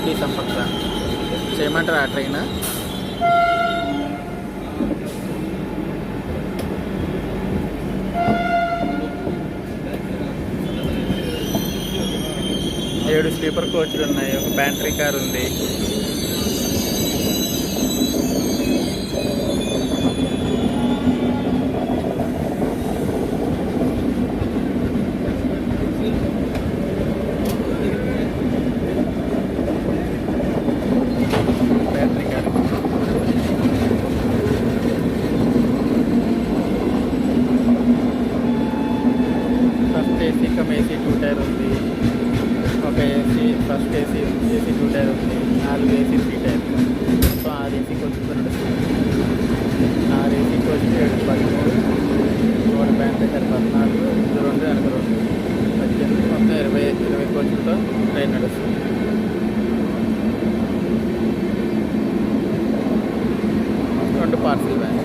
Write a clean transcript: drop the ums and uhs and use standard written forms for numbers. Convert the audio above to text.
AP సంపర్క చేయమంటారా ఆ ట్రైన్? 7 స్లీపర్ కోచ్లు ఉన్నాయి, ఒక బ్యాటరీ కార్ ఉంది. First AC cum AC 2 tier ఉంది, ఒక ఏసీ ఫస్ట్ ఏసీ 2 టైర్ ఉంది, 4 ఏసీ 3 టైర్. సో 6 ఏసీ కోచ్తో నడుస్తుంది. 6 ఏసీ కోచ్లు 7 13, ఒక బ్యాటరీ కార్ 14, 2 వెనక 2 18, మొత్తం 20 కోచ్లతో ట్రైన్ నడుస్తుంది. 2 పార్సిల్ వ్యాన్.